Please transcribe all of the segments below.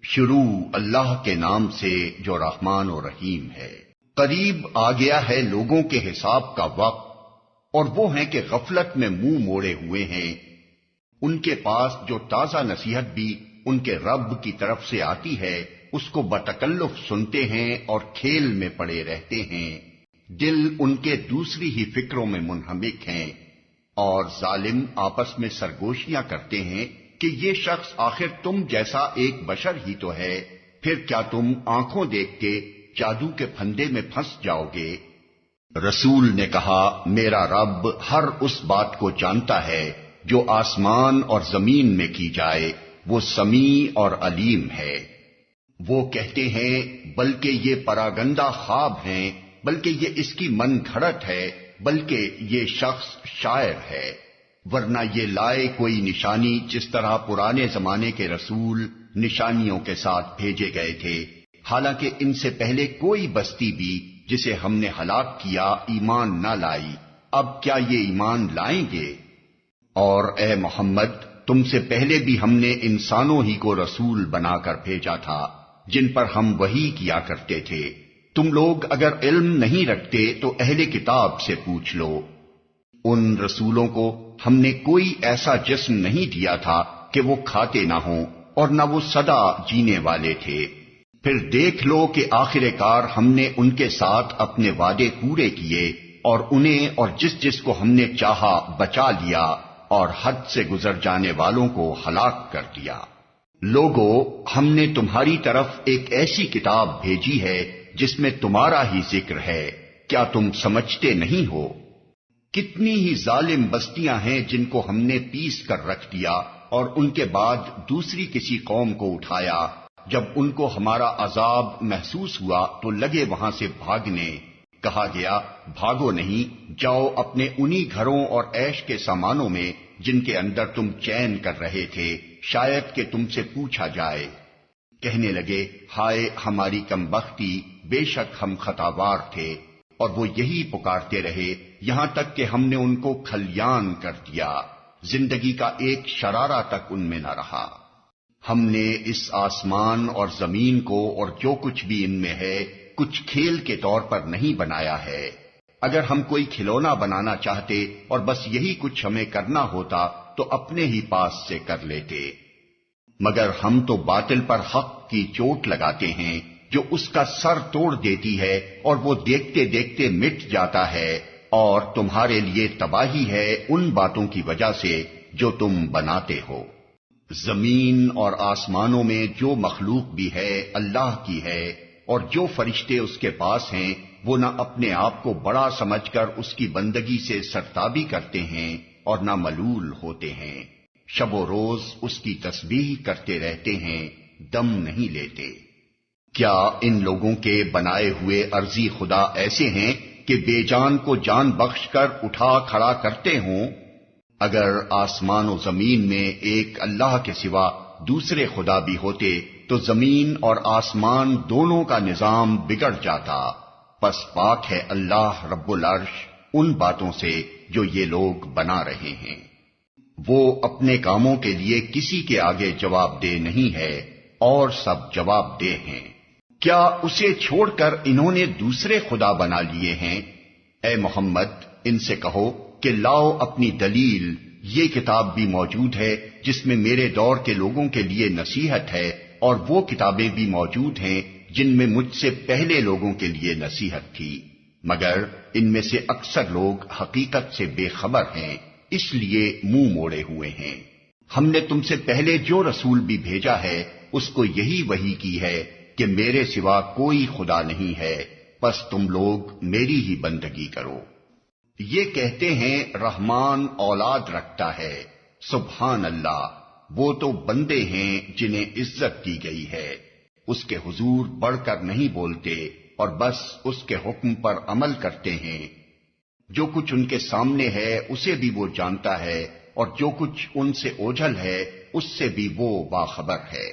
شروع اللہ کے نام سے جو رحمان و رحیم ہے۔ قریب آ گیا ہے لوگوں کے حساب کا وقت، اور وہ ہیں کہ غفلت میں منہ موڑے ہوئے ہیں۔ ان کے پاس جو تازہ نصیحت بھی ان کے رب کی طرف سے آتی ہے، اس کو بتکلف سنتے ہیں اور کھیل میں پڑے رہتے ہیں۔ دل ان کے دوسری ہی فکروں میں منہمک ہیں، اور ظالم آپس میں سرگوشیاں کرتے ہیں کہ یہ شخص آخر تم جیسا ایک بشر ہی تو ہے، پھر کیا تم آنکھوں دیکھ کے جادو کے پھندے میں پھنس جاؤ گے؟ رسول نے کہا، میرا رب ہر اس بات کو جانتا ہے جو آسمان اور زمین میں کی جائے، وہ سمیع اور علیم ہے۔ وہ کہتے ہیں بلکہ یہ پراگندہ خواب ہیں، بلکہ یہ اس کی من گھڑت ہے، بلکہ یہ شخص شاعر ہے۔ ورنہ یہ لائے کوئی نشانی، جس طرح پرانے زمانے کے رسول نشانیوں کے ساتھ بھیجے گئے تھے، حالانکہ ان سے پہلے کوئی بستی بھی جسے ہم نے ہلاک کیا ایمان نہ لائی۔ اب کیا یہ ایمان لائیں گے؟ اور اے محمد، تم سے پہلے بھی ہم نے انسانوں ہی کو رسول بنا کر بھیجا تھا جن پر ہم وحی کیا کرتے تھے۔ تم لوگ اگر علم نہیں رکھتے تو اہل کتاب سے پوچھ لو۔ ان رسولوں کو ہم نے کوئی ایسا جسم نہیں دیا تھا کہ وہ کھاتے نہ ہوں، اور نہ وہ سدا جینے والے تھے۔ پھر دیکھ لو کہ آخر کار ہم نے ان کے ساتھ اپنے وعدے پورے کیے، اور انہیں اور جس جس کو ہم نے چاہا بچا لیا، اور حد سے گزر جانے والوں کو ہلاک کر دیا۔ لوگو، ہم نے تمہاری طرف ایک ایسی کتاب بھیجی ہے جس میں تمہارا ہی ذکر ہے، کیا تم سمجھتے نہیں ہو؟ کتنی ہی ظالم بستیاں ہیں جن کو ہم نے پیس کر رکھ دیا، اور ان کے بعد دوسری کسی قوم کو اٹھایا، جب ان کو ہمارا عذاب محسوس ہوا تو لگے وہاں سے بھاگنے۔ کہا گیا بھاگو نہیں، جاؤ اپنے انہی گھروں اور عیش کے سامانوں میں جن کے اندر تم چین کر رہے تھے، شاید کہ تم سے پوچھا جائے۔ کہنے لگے ہائے ہماری کمبختی، بے شک ہم خطاوار تھے، اور وہ یہی پکارتے رہے یہاں تک کہ ہم نے ان کو کھلیان کر دیا، زندگی کا ایک شرارہ تک ان میں نہ رہا۔ ہم نے اس آسمان اور زمین کو اور جو کچھ بھی ان میں ہے کچھ کھیل کے طور پر نہیں بنایا ہے۔ اگر ہم کوئی کھلونا بنانا چاہتے اور بس یہی کچھ ہمیں کرنا ہوتا تو اپنے ہی پاس سے کر لیتے، مگر ہم تو باطل پر حق کی چوٹ لگاتے ہیں جو اس کا سر توڑ دیتی ہے، اور وہ دیکھتے دیکھتے مٹ جاتا ہے، اور تمہارے لیے تباہی ہے ان باتوں کی وجہ سے جو تم بناتے ہو۔ زمین اور آسمانوں میں جو مخلوق بھی ہے اللہ کی ہے، اور جو فرشتے اس کے پاس ہیں وہ نہ اپنے آپ کو بڑا سمجھ کر اس کی بندگی سے سرتابی کرتے ہیں اور نہ ملول ہوتے ہیں، شب و روز اس کی تسبیح کرتے رہتے ہیں، دم نہیں لیتے۔ کیا ان لوگوں کے بنائے ہوئے عرضی خدا ایسے ہیں کہ بے جان کو جان بخش کر اٹھا کھڑا کرتے ہوں؟ اگر آسمان و زمین میں ایک اللہ کے سوا دوسرے خدا بھی ہوتے تو زمین اور آسمان دونوں کا نظام بگڑ جاتا۔ پس پاک ہے اللہ رب العرش ان باتوں سے جو یہ لوگ بنا رہے ہیں۔ وہ اپنے کاموں کے لیے کسی کے آگے جواب دہ نہیں ہے، اور سب جواب دہ ہیں۔ کیا اسے چھوڑ کر انہوں نے دوسرے خدا بنا لیے ہیں؟ اے محمد، ان سے کہو کہ لاؤ اپنی دلیل، یہ کتاب بھی موجود ہے جس میں میرے دور کے لوگوں کے لیے نصیحت ہے، اور وہ کتابیں بھی موجود ہیں جن میں مجھ سے پہلے لوگوں کے لیے نصیحت تھی، مگر ان میں سے اکثر لوگ حقیقت سے بے خبر ہیں، اس لیے منہ موڑے ہوئے ہیں۔ ہم نے تم سے پہلے جو رسول بھی بھیجا ہے اس کو یہی وحی کی ہے کہ میرے سوا کوئی خدا نہیں ہے، پس تم لوگ میری ہی بندگی کرو۔ یہ کہتے ہیں رحمان اولاد رکھتا ہے، سبحان اللہ، وہ تو بندے ہیں جنہیں عزت دی گئی ہے، اس کے حضور بڑھ کر نہیں بولتے اور بس اس کے حکم پر عمل کرتے ہیں۔ جو کچھ ان کے سامنے ہے اسے بھی وہ جانتا ہے، اور جو کچھ ان سے اوجھل ہے اس سے بھی وہ باخبر ہے۔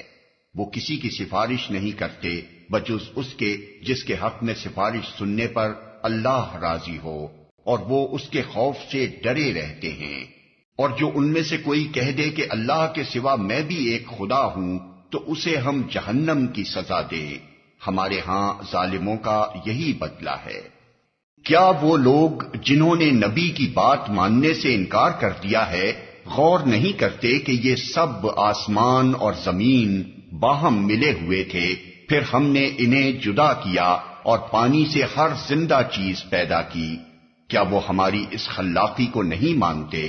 وہ کسی کی سفارش نہیں کرتے بجز اس کے جس کے حق میں سفارش سننے پر اللہ راضی ہو، اور وہ اس کے خوف سے ڈرے رہتے ہیں۔ اور جو ان میں سے کوئی کہہ دے کہ اللہ کے سوا میں بھی ایک خدا ہوں، تو اسے ہم جہنم کی سزا دیں، ہمارے ہاں ظالموں کا یہی بدلہ ہے۔ کیا وہ لوگ جنہوں نے نبی کی بات ماننے سے انکار کر دیا ہے غور نہیں کرتے کہ یہ سب آسمان اور زمین باہم ملے ہوئے تھے، پھر ہم نے انہیں جدا کیا اور پانی سے ہر زندہ چیز پیدا کی؟ کیا وہ ہماری اس خلاقی کو نہیں مانتے؟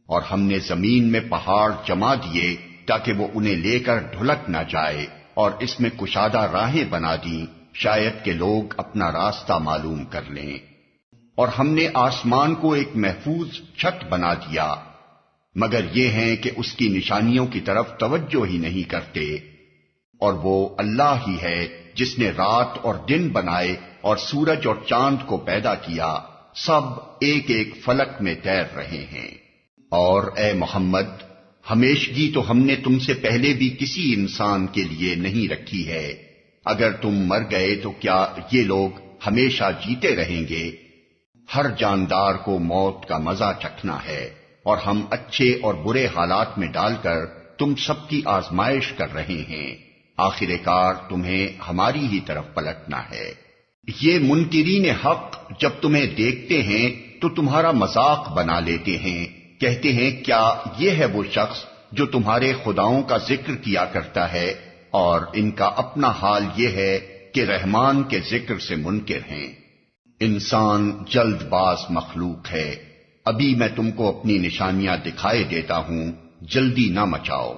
اور ہم نے زمین میں پہاڑ جما دیے تاکہ وہ انہیں لے کر ڈھلک نہ جائے، اور اس میں کشادہ راہیں بنا دیں شاید کہ لوگ اپنا راستہ معلوم کر لیں۔ اور ہم نے آسمان کو ایک محفوظ چھت بنا دیا، مگر یہ ہیں کہ اس کی نشانیوں کی طرف توجہ ہی نہیں کرتے۔ اور وہ اللہ ہی ہے جس نے رات اور دن بنائے اور سورج اور چاند کو پیدا کیا، سب ایک ایک فلک میں تیر رہے ہیں۔ اور اے محمد، ہمیشگی تو ہم نے تم سے پہلے بھی کسی انسان کے لیے نہیں رکھی ہے، اگر تم مر گئے تو کیا یہ لوگ ہمیشہ جیتے رہیں گے؟ ہر جاندار کو موت کا مزہ چکھنا ہے، اور ہم اچھے اور برے حالات میں ڈال کر تم سب کی آزمائش کر رہے ہیں، آخر کار تمہیں ہماری ہی طرف پلٹنا ہے۔ یہ منکرین حق جب تمہیں دیکھتے ہیں تو تمہارا مذاق بنا لیتے ہیں، کہتے ہیں کیا یہ ہے وہ شخص جو تمہارے خداؤں کا ذکر کیا کرتا ہے، اور ان کا اپنا حال یہ ہے کہ رحمان کے ذکر سے منکر ہیں۔ انسان جلد باز مخلوق ہے، ابھی میں تم کو اپنی نشانیاں دکھائے دیتا ہوں، جلدی نہ مچاؤ۔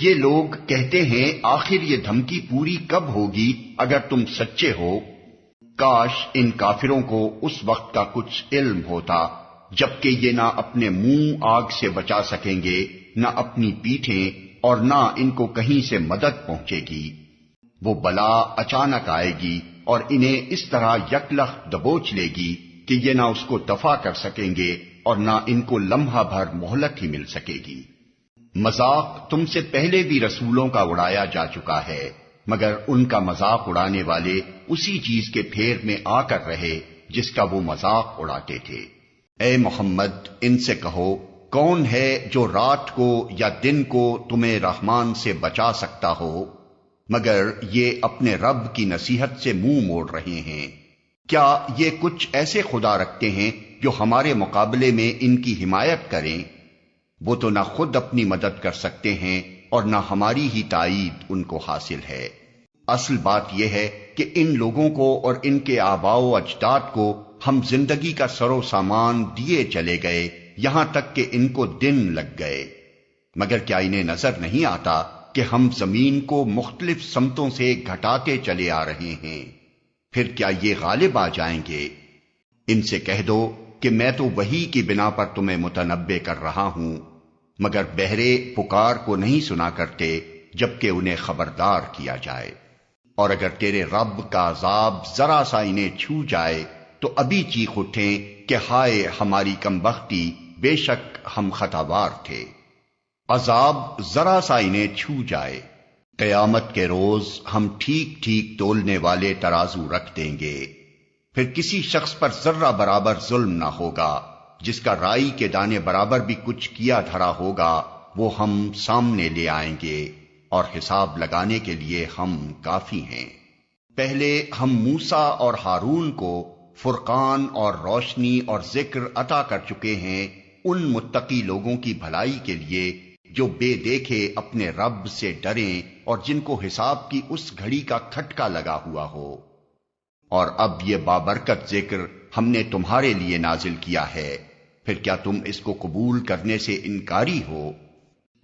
یہ لوگ کہتے ہیں آخر یہ دھمکی پوری کب ہوگی اگر تم سچے ہو؟ کاش ان کافروں کو اس وقت کا کچھ علم ہوتا جبکہ یہ نہ اپنے منہ آگ سے بچا سکیں گے، نہ اپنی پیٹھیں، اور نہ ان کو کہیں سے مدد پہنچے گی۔ وہ بلا اچانک آئے گی اور انہیں اس طرح یکلخت دبوچ لے گی کہ یہ نہ اس کو دفع کر سکیں گے اور نہ ان کو لمحہ بھر مہلت ہی مل سکے گی۔ مذاق تم سے پہلے بھی رسولوں کا اڑایا جا چکا ہے، مگر ان کا مذاق اڑانے والے اسی چیز کے پھیر میں آ کر رہے جس کا وہ مذاق اڑاتے تھے۔ اے محمد، ان سے کہو کون ہے جو رات کو یا دن کو تمہیں رحمان سے بچا سکتا ہو، مگر یہ اپنے رب کی نصیحت سے منہ موڑ رہے ہیں۔ کیا یہ کچھ ایسے خدا رکھتے ہیں جو ہمارے مقابلے میں ان کی حمایت کریں؟ وہ تو نہ خود اپنی مدد کر سکتے ہیں اور نہ ہماری ہی تائید ان کو حاصل ہے۔ اصل بات یہ ہے کہ ان لوگوں کو اور ان کے آباء و اجداد کو ہم زندگی کا سر و سامان دیے چلے گئے، یہاں تک کہ ان کو دن لگ گئے، مگر کیا انہیں نظر نہیں آتا کہ ہم زمین کو مختلف سمتوں سے گھٹاتے چلے آ رہے ہیں؟ پھر کیا یہ غالب آ جائیں گے؟ ان سے کہہ دو کہ میں تو وحی کی بنا پر تمہیں متنبع کر رہا ہوں، مگر بہرے پکار کو نہیں سنا کرتے جبکہ انہیں خبردار کیا جائے۔ اور اگر تیرے رب کا عذاب ذرا سا انہیں چھو جائے تو ابھی چیخ اٹھیں کہ ہائے ہماری کم بختی، بے شک ہم خطاوار تھے۔ عذاب ذرا سا انہیں چھو جائے، قیامت کے روز ہم ٹھیک ٹھیک تولنے والے ترازو رکھ دیں گے، پھر کسی شخص پر ذرہ برابر ظلم نہ ہوگا، جس کا رائی کے دانے برابر بھی کچھ کیا دھرا ہوگا وہ ہم سامنے لے آئیں گے، اور حساب لگانے کے لیے ہم کافی ہیں۔ پہلے ہم موسیٰ اور ہارون کو فرقان اور روشنی اور ذکر عطا کر چکے ہیں ان متقی لوگوں کی بھلائی کے لیے جو بے دیکھے اپنے رب سے ڈریں اور جن کو حساب کی اس گھڑی کا کھٹکا لگا ہوا ہو۔ اور اب یہ بابرکت ذکر ہم نے تمہارے لیے نازل کیا ہے، پھر کیا تم اس کو قبول کرنے سے انکاری ہو؟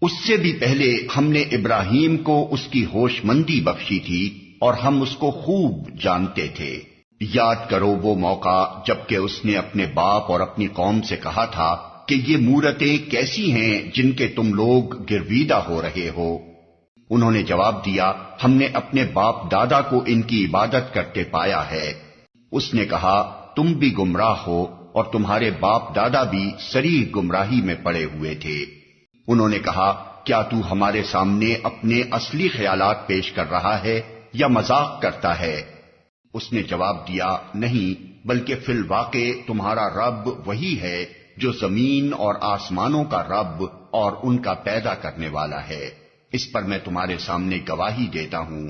اس سے بھی پہلے ہم نے ابراہیم کو اس کی ہوش مندی بخشی تھی اور ہم اس کو خوب جانتے تھے۔ یاد کرو وہ موقع جبکہ اس نے اپنے باپ اور اپنی قوم سے کہا تھا کہ یہ مورتیں کیسی ہیں جن کے تم لوگ گرویدہ ہو رہے ہو؟ انہوں نے جواب دیا ہم نے اپنے باپ دادا کو ان کی عبادت کرتے پایا ہے۔ اس نے کہا تم بھی گمراہ ہو اور تمہارے باپ دادا بھی صریح گمراہی میں پڑے ہوئے تھے۔ انہوں نے کہا کیا تو ہمارے سامنے اپنے اصلی خیالات پیش کر رہا ہے یا مذاق کرتا ہے؟ اس نے جواب دیا نہیں، بلکہ فی الواقع تمہارا رب وہی ہے جو زمین اور آسمانوں کا رب اور ان کا پیدا کرنے والا ہے۔ اس پر میں تمہارے سامنے گواہی دیتا ہوں،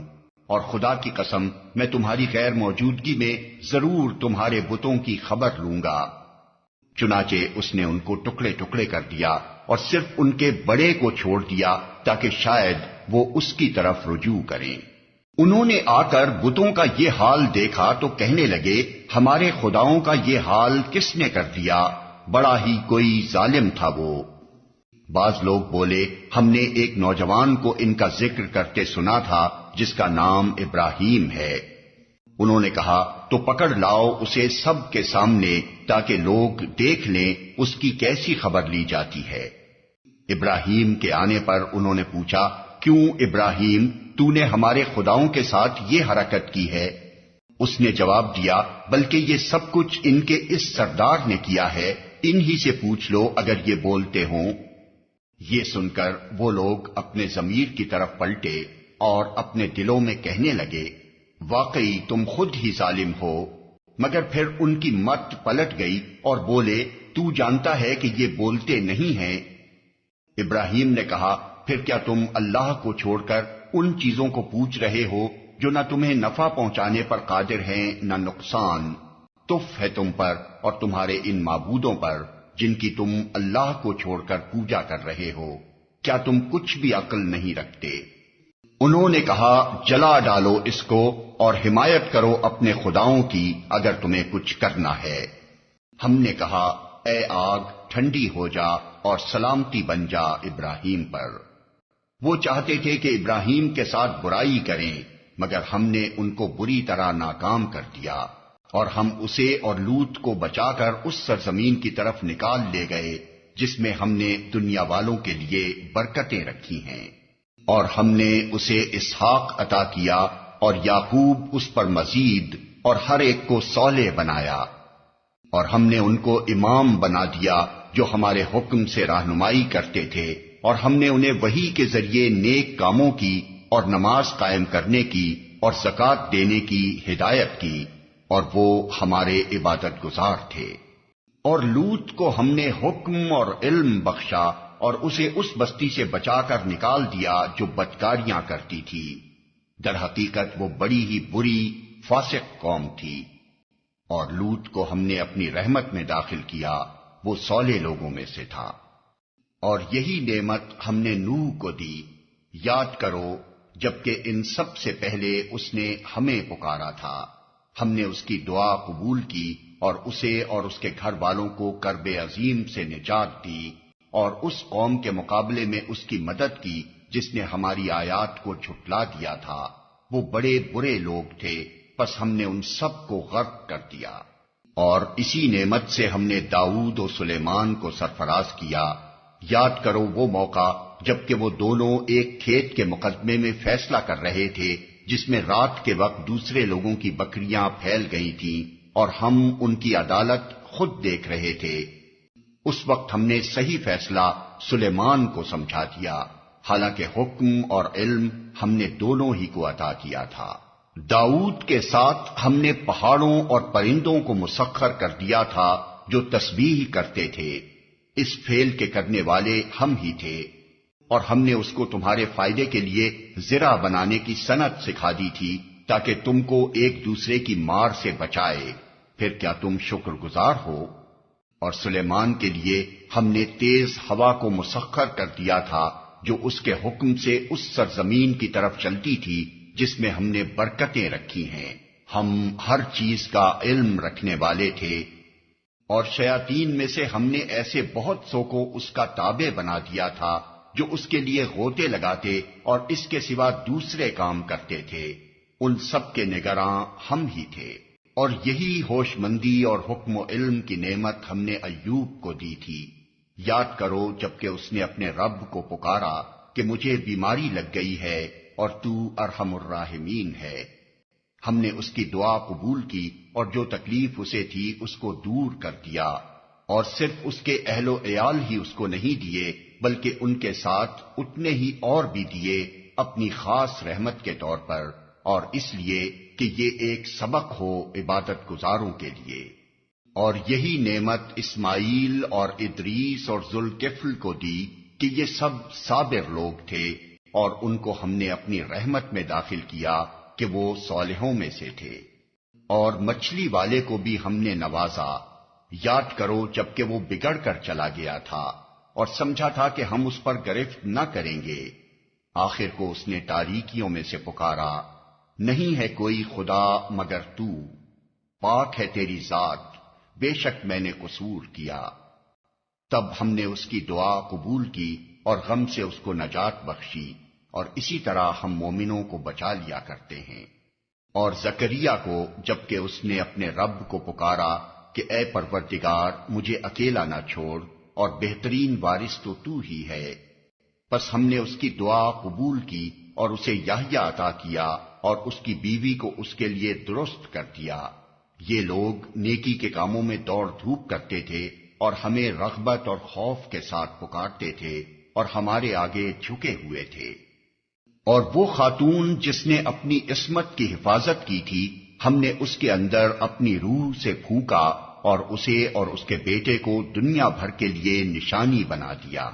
اور خدا کی قسم میں تمہاری غیر موجودگی میں ضرور تمہارے بتوں کی خبر لوں گا۔ چنانچہ اس نے ان کو ٹکڑے ٹکڑے کر دیا اور صرف ان کے بڑے کو چھوڑ دیا تاکہ شاید وہ اس کی طرف رجوع کریں۔ انہوں نے آ کر بتوں کا یہ حال دیکھا تو کہنے لگے، ہمارے خداؤں کا یہ حال کس نے کر دیا؟ بڑا ہی کوئی ظالم تھا وہ۔ بعض لوگ بولے، ہم نے ایک نوجوان کو ان کا ذکر کرتے سنا تھا جس کا نام ابراہیم ہے۔ انہوں نے کہا، تو پکڑ لاؤ اسے سب کے سامنے تاکہ لوگ دیکھ لیں اس کی کیسی خبر لی جاتی ہے۔ ابراہیم کے آنے پر انہوں نے پوچھا، کیوں ابراہیم، تو نے ہمارے خداؤں کے ساتھ یہ حرکت کی ہے؟ اس نے جواب دیا، بلکہ یہ سب کچھ ان کے اس سردار نے کیا ہے، انہی سے پوچھ لو اگر یہ بولتے ہوں۔ یہ سن کر وہ لوگ اپنے ضمیر کی طرف پلٹے اور اپنے دلوں میں کہنے لگے، واقعی تم خود ہی ظالم ہو۔ مگر پھر ان کی مت پلٹ گئی اور بولے، تو جانتا ہے کہ یہ بولتے نہیں ہیں۔ ابراہیم نے کہا، پھر کیا تم اللہ کو چھوڑ کر ان چیزوں کو پوچھ رہے ہو جو نہ تمہیں نفع پہنچانے پر قادر ہیں نہ نقصان؟ تف ہے تم پر اور تمہارے ان معبودوں پر جن کی تم اللہ کو چھوڑ کر پوجا کر رہے ہو، کیا تم کچھ بھی عقل نہیں رکھتے؟ انہوں نے کہا، جلا ڈالو اس کو اور حمایت کرو اپنے خداؤں کی اگر تمہیں کچھ کرنا ہے۔ ہم نے کہا، اے آگ ٹھنڈی ہو جا اور سلامتی بن جا ابراہیم پر۔ وہ چاہتے تھے کہ ابراہیم کے ساتھ برائی کریں، مگر ہم نے ان کو بری طرح ناکام کر دیا، اور ہم اسے اور لوط کو بچا کر اس سرزمین کی طرف نکال لے گئے جس میں ہم نے دنیا والوں کے لیے برکتیں رکھی ہیں، اور ہم نے اسے اسحاق عطا کیا اور یعقوب اس پر مزید، اور ہر ایک کو صالح بنایا، اور ہم نے ان کو امام بنا دیا جو ہمارے حکم سے رہنمائی کرتے تھے، اور ہم نے انہیں وحی کے ذریعے نیک کاموں کی اور نماز قائم کرنے کی اور زکوٰۃ دینے کی ہدایت کی، اور وہ ہمارے عبادت گزار تھے۔ اور لوط کو ہم نے حکم اور علم بخشا اور اسے اس بستی سے بچا کر نکال دیا جو بدکاریاں کرتی تھی۔ در حقیقت وہ بڑی ہی بری فاسق قوم تھی۔ اور لوط کو ہم نے اپنی رحمت میں داخل کیا، وہ صالح لوگوں میں سے تھا۔ اور یہی نعمت ہم نے نوح کو دی، یاد کرو جبکہ ان سب سے پہلے اس نے ہمیں پکارا تھا، ہم نے اس کی دعا قبول کی اور اسے اور اس کے گھر والوں کو کرب عظیم سے نجات دی، اور اس قوم کے مقابلے میں اس کی مدد کی جس نے ہماری آیات کو جھٹلا دیا تھا۔ وہ بڑے برے لوگ تھے، پس ہم نے ان سب کو غرق کر دیا۔ اور اسی نعمت سے ہم نے داؤد و سلیمان کو سرفراز کیا۔ یاد کرو وہ موقع جبکہ وہ دونوں ایک کھیت کے مقدمے میں فیصلہ کر رہے تھے جس میں رات کے وقت دوسرے لوگوں کی بکریاں پھیل گئی تھیں، اور ہم ان کی عدالت خود دیکھ رہے تھے۔ اس وقت ہم نے صحیح فیصلہ سلیمان کو سمجھا دیا، حالانکہ حکم اور علم ہم نے دونوں ہی کو عطا کیا تھا۔ داؤد کے ساتھ ہم نے پہاڑوں اور پرندوں کو مسخر کر دیا تھا جو تسبیح کرتے تھے، اس فعل کے کرنے والے ہم ہی تھے، اور ہم نے اس کو تمہارے فائدے کے لیے زرع بنانے کی صنعت سکھا دی تھی تاکہ تم کو ایک دوسرے کی مار سے بچائے۔ پھر کیا تم شکر گزار ہو؟ اور سلیمان کے لیے ہم نے تیز ہوا کو مسخر کر دیا تھا جو اس کے حکم سے اس سرزمین کی طرف چلتی تھی جس میں ہم نے برکتیں رکھی ہیں۔ ہم ہر چیز کا علم رکھنے والے تھے۔ اور شیاطین میں سے ہم نے ایسے بہت سو کو اس کا تابع بنا دیا تھا جو اس کے لیے غوطے لگاتے اور اس کے سوا دوسرے کام کرتے تھے، ان سب کے نگراں ہم ہی تھے۔ اور یہی ہوش مندی اور حکم و علم کی نعمت ہم نے ایوب کو دی تھی۔ یاد کرو جبکہ اس نے اپنے رب کو پکارا کہ مجھے بیماری لگ گئی ہے اور تو ارحم الراحمین ہے۔ ہم نے اس کی دعا قبول کی اور جو تکلیف اسے تھی اس کو دور کر دیا، اور صرف اس کے اہل و عیال ہی اس کو نہیں دیے بلکہ ان کے ساتھ اتنے ہی اور بھی دیے اپنی خاص رحمت کے طور پر، اور اس لیے کہ یہ ایک سبق ہو عبادت گزاروں کے لیے۔ اور یہی نعمت اسماعیل اور ادریس اور ذوالکفل کو دی کہ یہ سب صابر لوگ تھے، اور ان کو ہم نے اپنی رحمت میں داخل کیا کہ وہ صالحوں میں سے تھے۔ اور مچھلی والے کو بھی ہم نے نوازا، یاد کرو جبکہ وہ بگڑ کر چلا گیا تھا اور سمجھا تھا کہ ہم اس پر گرفت نہ کریں گے۔ آخر کو اس نے تاریکیوں میں سے پکارا، نہیں ہے کوئی خدا مگر تو، پاک ہے تیری ذات، بے شک میں نے قصور کیا۔ تب ہم نے اس کی دعا قبول کی اور غم سے اس کو نجات بخشی، اور اسی طرح ہم مومنوں کو بچا لیا کرتے ہیں۔ اور زکریا کو جبکہ اس نے اپنے رب کو پکارا کہ اے پروردگار مجھے اکیلا نہ چھوڑ، اور بہترین وارث تو ہی ہے، پس ہم نے اس کی دعا قبول کی اور اسے یحییٰ عطا کیا اور اس کی بیوی کو اس کے لیے درست کر دیا۔ یہ لوگ نیکی کے کاموں میں دوڑ دھوپ کرتے تھے اور ہمیں رغبت اور خوف کے ساتھ پکارتے تھے اور ہمارے آگے جھکے ہوئے تھے۔ اور وہ خاتون جس نے اپنی عصمت کی حفاظت کی تھی، ہم نے اس کے اندر اپنی روح سے پھونکا اور اسے اور اس کے بیٹے کو دنیا بھر کے لیے نشانی بنا دیا۔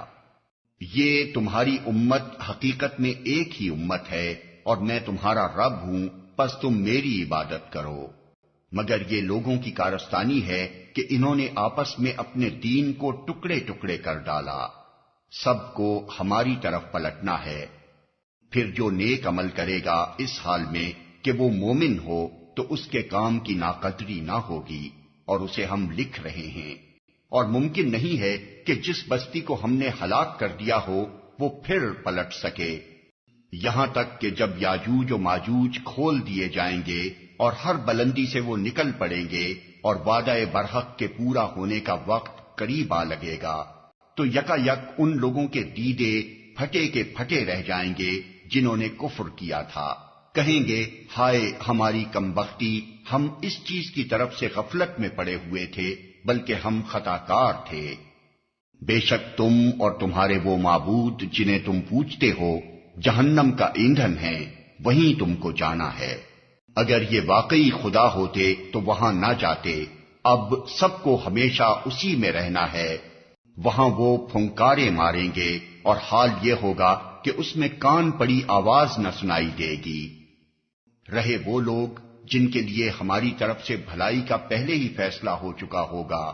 یہ تمہاری امت حقیقت میں ایک ہی امت ہے اور میں تمہارا رب ہوں، پس تم میری عبادت کرو۔ مگر یہ لوگوں کی کارستانی ہے کہ انہوں نے آپس میں اپنے دین کو ٹکڑے ٹکڑے کر ڈالا۔ سب کو ہماری طرف پلٹنا ہے۔ پھر جو نیک عمل کرے گا اس حال میں کہ وہ مومن ہو تو اس کے کام کی ناقدری نہ ہوگی، اور اسے ہم لکھ رہے ہیں۔ اور ممکن نہیں ہے کہ جس بستی کو ہم نے ہلاک کر دیا ہو وہ پھر پلٹ سکے، یہاں تک کہ جب یاجوج و ماجوج کھول دیے جائیں گے اور ہر بلندی سے وہ نکل پڑیں گے اور وعدہ برحق کے پورا ہونے کا وقت قریب آ لگے گا، تو یکا یک ان لوگوں کے دیدے پھٹے کے پھٹے رہ جائیں گے جنہوں نے کفر کیا تھا، کہیں گے ہائے ہماری کمبختی، ہم اس چیز کی طرف سے غفلت میں پڑے ہوئے تھے بلکہ ہم خطا کار تھے۔ بے شک تم اور تمہارے وہ معبود جنہیں تم پوجتے ہو جہنم کا ایندھن ہیں، وہیں تم کو جانا ہے۔ اگر یہ واقعی خدا ہوتے تو وہاں نہ جاتے، اب سب کو ہمیشہ اسی میں رہنا ہے۔ وہاں وہ پھنکارے ماریں گے اور حال یہ ہوگا کہ اس میں کان پڑی آواز نہ سنائی دے گی۔ رہے وہ لوگ جن کے لیے ہماری طرف سے بھلائی کا پہلے ہی فیصلہ ہو چکا ہوگا،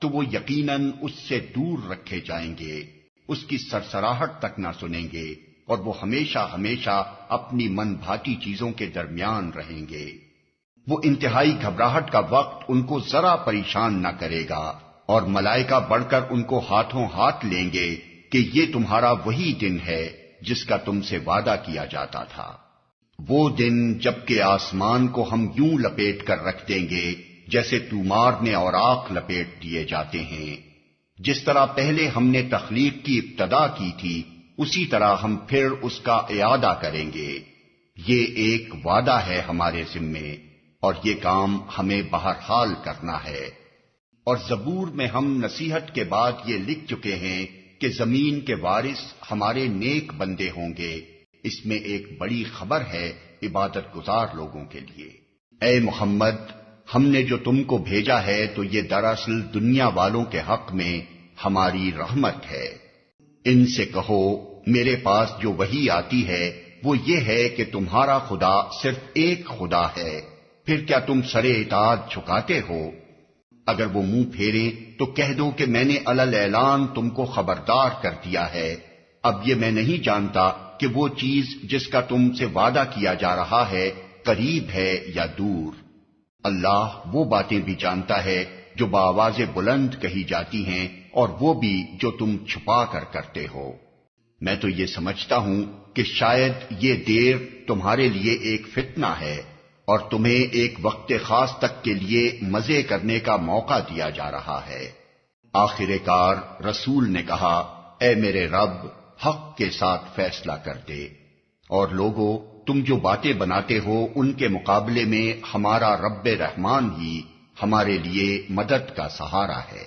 تو وہ یقیناً اس سے دور رکھے جائیں گے، اس کی سرسراہٹ تک نہ سنیں گے، اور وہ ہمیشہ ہمیشہ اپنی من بھاتی چیزوں کے درمیان رہیں گے۔ وہ انتہائی گھبراہٹ کا وقت ان کو ذرا پریشان نہ کرے گا، اور ملائکہ بڑھ کر ان کو ہاتھوں ہاتھ لیں گے کہ یہ تمہارا وہی دن ہے جس کا تم سے وعدہ کیا جاتا تھا۔ وہ دن جبکہ آسمان کو ہم یوں لپیٹ کر رکھ دیں گے جیسے طومار میں اوراق لپیٹ دیے جاتے ہیں۔ جس طرح پہلے ہم نے تخلیق کی ابتدا کی تھی اسی طرح ہم پھر اس کا اعادہ کریں گے۔ یہ ایک وعدہ ہے ہمارے ذمے، اور یہ کام ہمیں بہرحال کرنا ہے۔ اور زبور میں ہم نصیحت کے بعد یہ لکھ چکے ہیں کہ زمین کے وارث ہمارے نیک بندے ہوں گے۔ اس میں ایک بڑی خبر ہے عبادت گزار لوگوں کے لیے۔ اے محمد، ہم نے جو تم کو بھیجا ہے تو یہ دراصل دنیا والوں کے حق میں ہماری رحمت ہے۔ ان سے کہو میرے پاس جو وحی آتی ہے وہ یہ ہے کہ تمہارا خدا صرف ایک خدا ہے، پھر کیا تم سرے اطاعت جھکاتے ہو؟ اگر وہ منہ پھیریں تو کہہ دو کہ میں نے علل اعلان تم کو خبردار کر دیا ہے۔ اب یہ میں نہیں جانتا کہ وہ چیز جس کا تم سے وعدہ کیا جا رہا ہے قریب ہے یا دور۔ اللہ وہ باتیں بھی جانتا ہے جو بآواز بلند کہی جاتی ہیں اور وہ بھی جو تم چھپا کر کرتے ہو۔ میں تو یہ سمجھتا ہوں کہ شاید یہ دیر تمہارے لیے ایک فتنہ ہے اور تمہیں ایک وقت خاص تک کے لیے مزے کرنے کا موقع دیا جا رہا ہے۔ آخر کار رسول نے کہا، اے میرے رب، حق کے ساتھ فیصلہ کر دے، اور لوگو تم جو باتیں بناتے ہو ان کے مقابلے میں ہمارا رب رحمان ہی ہمارے لیے مدد کا سہارا ہے۔